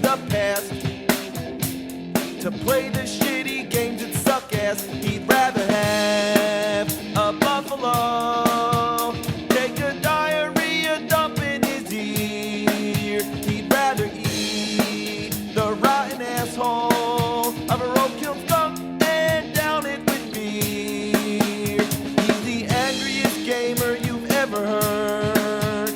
the past to play the shitty games that suck ass. He'd rather have a buffalo take a diarrhea dump in his ear. He'd rather eat the rotten asshole of a roadkill skunk and down it with beer. He's the angriest gamer you've ever heard.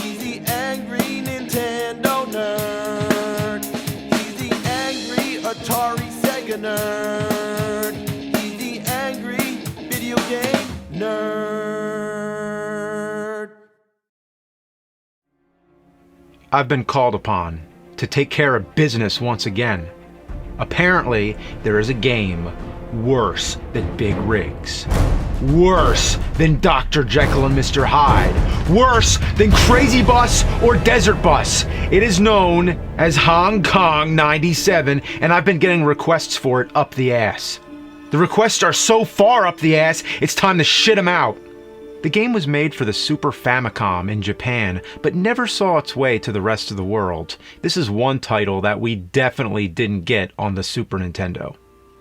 He's the angry Nintendo nerd. He's the angry Atari Sega nerd. He's the angry video game nerd. I've been called upon to take care of business once again. Apparently, there is a game worse than big rigs. Worse than Dr. Jekyll and Mr. Hyde. Worse than Crazy Bus or Desert Bus. It is known as Hong Kong 97, and I've been getting requests for it up the ass. The requests are so far up the ass, it's time to shit them out. The game was made for the Super Famicom in Japan, but never saw its way to the rest of the world. This is one title that we definitely didn't get on the Super Nintendo.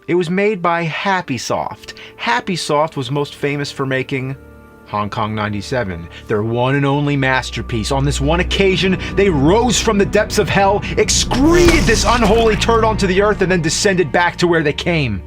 It was made by Happysoft. Happysoft was most famous for making Hong Kong 97, their one and only masterpiece. On this one occasion, they rose from the depths of hell, excreted this unholy turd onto the earth, and then descended back to where they came.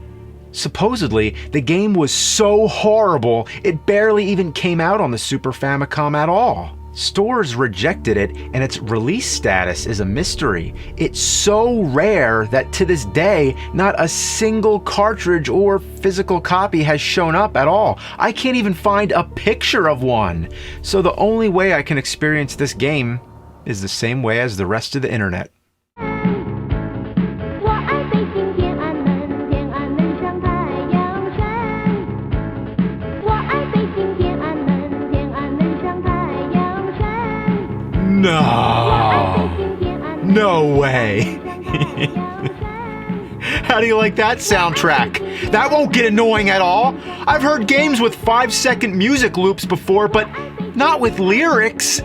Supposedly, the game was so horrible, it barely even came out on the Super Famicom at all. Stores rejected it, and its release status is a mystery. It's so rare that to this day, not a single cartridge or physical copy has shown up at all. I can't even find a picture of one. So the only way I can experience this game is the same way as the rest of the internet. No way. How do you like that soundtrack? That won't get annoying at all. I've heard games with 5-second music loops before, but not with lyrics.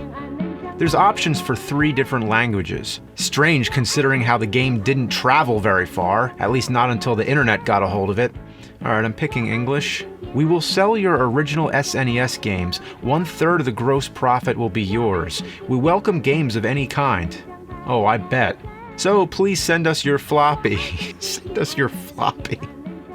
There's options for 3 different languages. Strange considering how the game didn't travel very far, at least not until the internet got a hold of it. Alright, I'm picking English. We will sell your original SNES games. 1/3 of the gross profit will be yours. We welcome games of any kind. Oh, I bet. So please send us your floppy. Send us your floppy.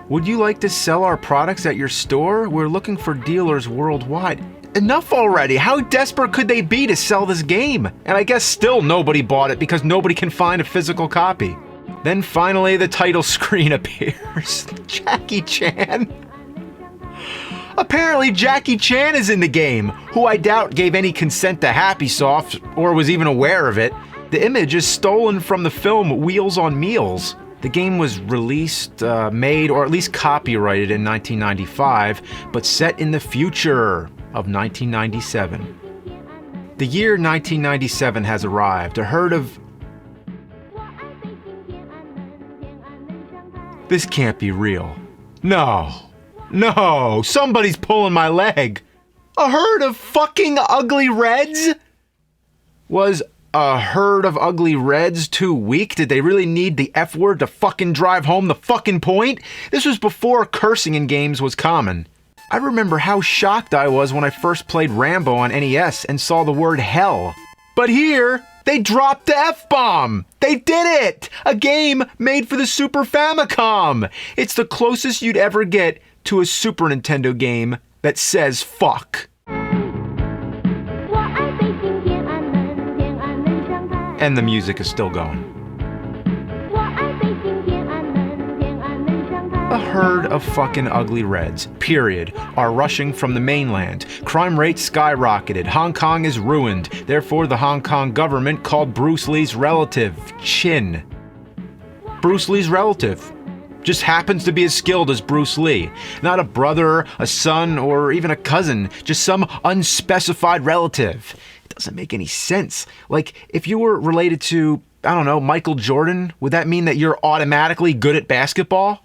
Would you like to sell our products at your store? We're looking for dealers worldwide. Enough already! How desperate could they be to sell this game? And I guess still nobody bought it because nobody can find a physical copy. Then finally the title screen appears. Jackie Chan. Apparently Jackie Chan is in the game, who I doubt gave any consent to Happysoft or was even aware of it. The image is stolen from the film Wheels on Meals. The game was released, made, or at least copyrighted in 1995, but set in the future of 1997. The year 1997 has arrived. A herd of... This can't be real. No, somebody's pulling my leg. A herd of fucking ugly reds? Was a herd of ugly reds too weak? Did they really need the F word to fucking drive home the fucking point? This was before cursing in games was common. I remember how shocked I was when I first played Rambo on NES and saw the word hell. But here, they dropped the F-bomb! They did it! A game made for the Super Famicom! It's the closest you'd ever get to a Super Nintendo game that says fuck. And the music is still going. A herd of fucking ugly reds, period, are rushing from the mainland. Crime rates skyrocketed. Hong Kong is ruined. Therefore, the Hong Kong government called Bruce Lee's relative Chin. Bruce Lee's relative. Just happens to be as skilled as Bruce Lee. Not a brother, a son, or even a cousin. Just some unspecified relative. It doesn't make any sense. Like, if you were related to, I don't know, Michael Jordan, would that mean that you're automatically good at basketball?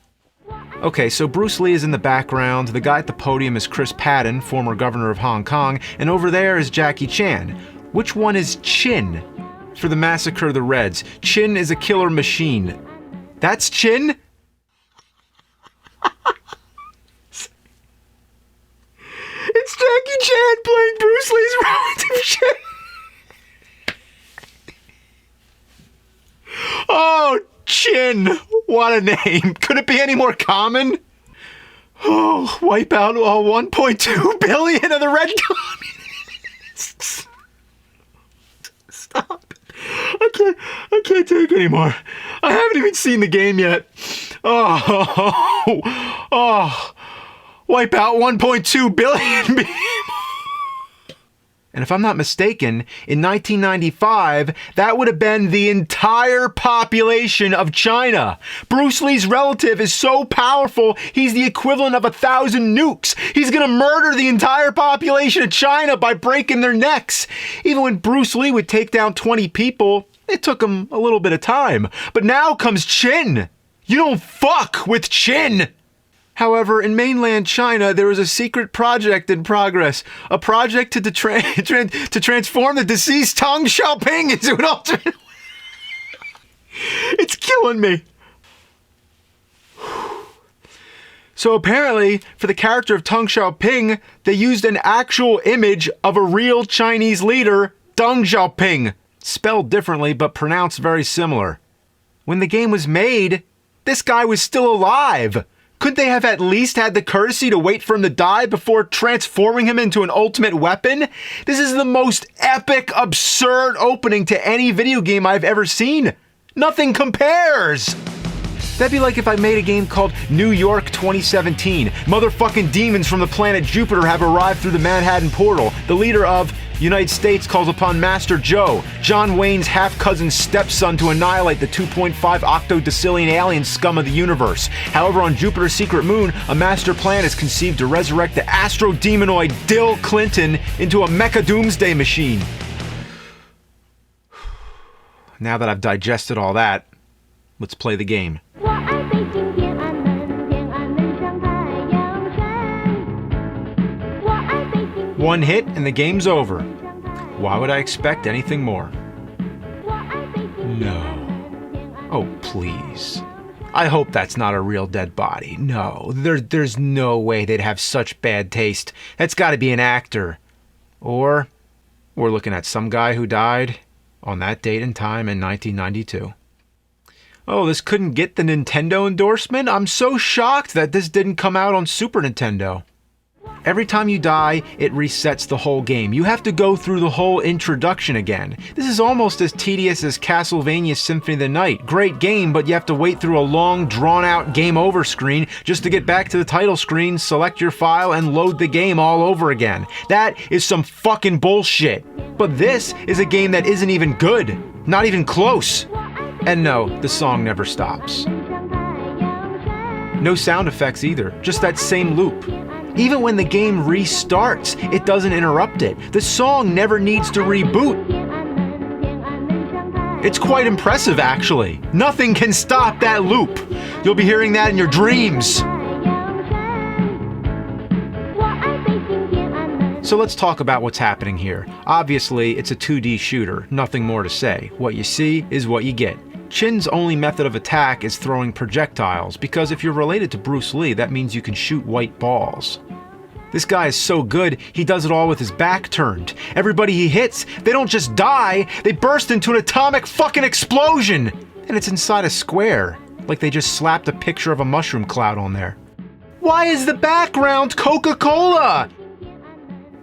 Okay, so Bruce Lee is in the background, the guy at the podium is Chris Patton, former governor of Hong Kong, and over there is Jackie Chan. Which one is Chin? for the massacre of the Reds. Chin is a killer machine. That's Chin? It's Jackie Chan playing Bruce Lee's relative Chin. Oh, Chin. What a name. Could it be any more common? Oh, wipe out all 1.2 billion of the red communists. Stop. I can't take anymore. I haven't even seen the game yet. Oh. Wipe out 1.2 billion people. And if I'm not mistaken, in 1995, that would have been the entire population of China. Bruce Lee's relative is so powerful, he's the equivalent of 1,000 nukes. He's gonna murder the entire population of China by breaking their necks. Even when Bruce Lee would take down 20 people, it took him a little bit of time. But now comes Chin. You don't fuck with Chin. However, in mainland China, there was a secret project in progress. A project to transform the deceased Deng Xiaoping into an alternate... It's killing me. So apparently, for the character of Deng Xiaoping, they used an actual image of a real Chinese leader, Deng Xiaoping. Spelled differently, but pronounced very similar. When the game was made, this guy was still alive. Couldn't they have at least had the courtesy to wait for him to die before transforming him into an ultimate weapon? This is the most epic, absurd opening to any video game I've ever seen. Nothing compares. That'd be like if I made a game called New York 2017. Motherfucking demons from the planet Jupiter have arrived through the Manhattan portal. The leader of United States calls upon Master Joe, John Wayne's half-cousin's stepson, to annihilate the 2.5 octodecillion alien scum of the universe. However, on Jupiter's secret moon, a master plan is conceived to resurrect the astro-demonoid Dill Clinton into a mecha doomsday machine. Now that I've digested all that, let's play the game. One hit and the game's over. Why would I expect anything more? No. Oh, please. I hope that's not a real dead body. No, there's no way they'd have such bad taste. That's gotta be an actor. Or we're looking at some guy who died on that date and time in 1992. Oh, this couldn't get the Nintendo endorsement? I'm so shocked that this didn't come out on Super Nintendo. Every time you die, it resets the whole game. You have to go through the whole introduction again. This is almost as tedious as Castlevania Symphony of the Night. Great game, but you have to wait through a long, drawn-out game over screen just to get back to the title screen, select your file, and load the game all over again. That is some fucking bullshit. But this is a game that isn't even good. Not even close. And no, the song never stops. No sound effects either, just that same loop. Even when the game restarts, it doesn't interrupt it. The song never needs to reboot. It's quite impressive, actually. Nothing can stop that loop. You'll be hearing that in your dreams. So let's talk about what's happening here. Obviously, it's a 2D shooter, nothing more to say. What you see is what you get. Chin's only method of attack is throwing projectiles, because if you're related to Bruce Lee, that means you can shoot white balls. This guy is so good, he does it all with his back turned. Everybody he hits, they don't just die, they burst into an atomic fucking explosion! And it's inside a square, like they just slapped a picture of a mushroom cloud on there. Why is the background Coca-Cola?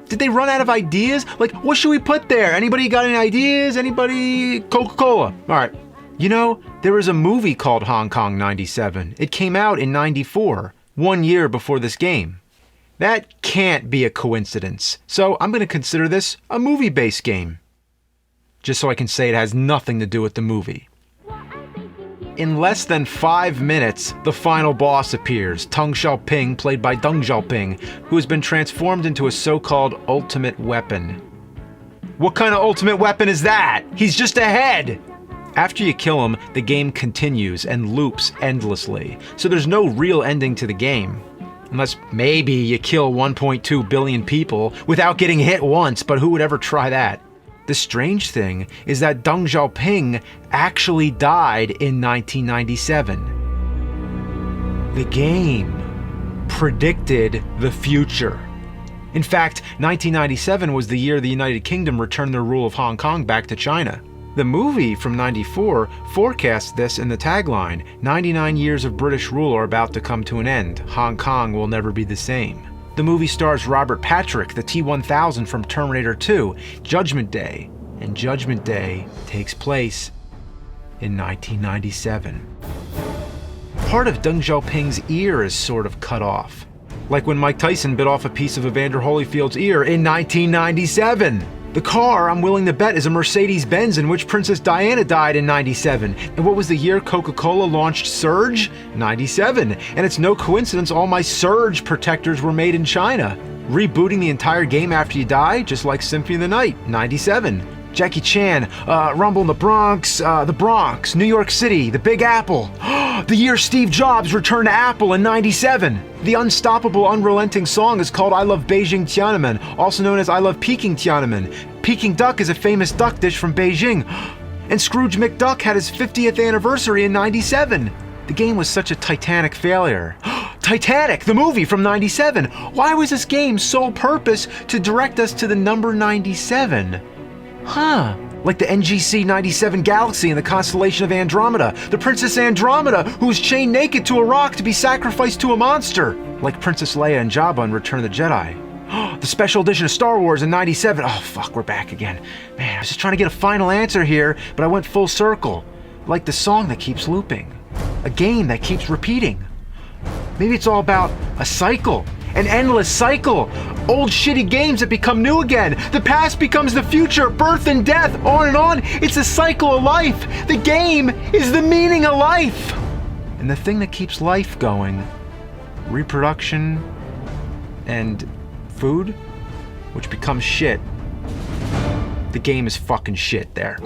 Did they run out of ideas? Like, what should we put there? Anybody got any ideas? Anybody? Coca-Cola. Alright. You know, there was a movie called Hong Kong 97. It came out in 94, 1 year before this game. That can't be a coincidence. So I'm going to consider this a movie-based game. Just so I can say it has nothing to do with the movie. In less than 5 minutes, the final boss appears, Deng Xiaoping, played by Deng Xiaoping, who has been transformed into a so-called ultimate weapon. What kind of ultimate weapon is that? He's just a head! After you kill him, the game continues and loops endlessly, so there's no real ending to the game. Unless maybe you kill 1.2 billion people without getting hit once, but who would ever try that? The strange thing is that Deng Xiaoping actually died in 1997. The game predicted the future. In fact, 1997 was the year the United Kingdom returned their rule of Hong Kong back to China. The movie from '94 forecasts this in the tagline, 99 years of British rule are about to come to an end. Hong Kong will never be the same. The movie stars Robert Patrick, the T-1000 from Terminator 2, Judgment Day, and Judgment Day takes place in 1997. Part of Deng Xiaoping's ear is sort of cut off, like when Mike Tyson bit off a piece of Evander Holyfield's ear in 1997. The car, I'm willing to bet, is a Mercedes-Benz in which Princess Diana died in '97. And what was the year Coca-Cola launched Surge? '97. And it's no coincidence all my Surge protectors were made in China. Rebooting the entire game after you die, just like Symphony of the Night, '97. Jackie Chan, Rumble in the Bronx, New York City, the Big Apple. The year Steve Jobs returned to Apple in '97. The unstoppable, unrelenting song is called I Love Beijing Tiananmen, also known as I Love Peking Tiananmen. Peking duck is a famous duck dish from Beijing. And Scrooge McDuck had his 50th anniversary in '97. The game was such a titanic failure. Titanic, the movie from '97. Why was this game's sole purpose to direct us to the number 97? Huh. Like the NGC 97 galaxy in the constellation of Andromeda, the Princess Andromeda, who was chained naked to a rock to be sacrificed to a monster. Like Princess Leia and Jabba in Return of the Jedi. The special edition of Star Wars in '97. Oh fuck, we're back again. Man, I was just trying to get a final answer here, but I went full circle. Like the song that keeps looping. A game that keeps repeating. Maybe it's all about a cycle. An endless cycle. Old shitty games that become new again. The past becomes the future. Birth and death. On and on. It's a cycle of life. The game is the meaning of life. And the thing that keeps life going, reproduction and food, which becomes shit. The game is fucking shit there.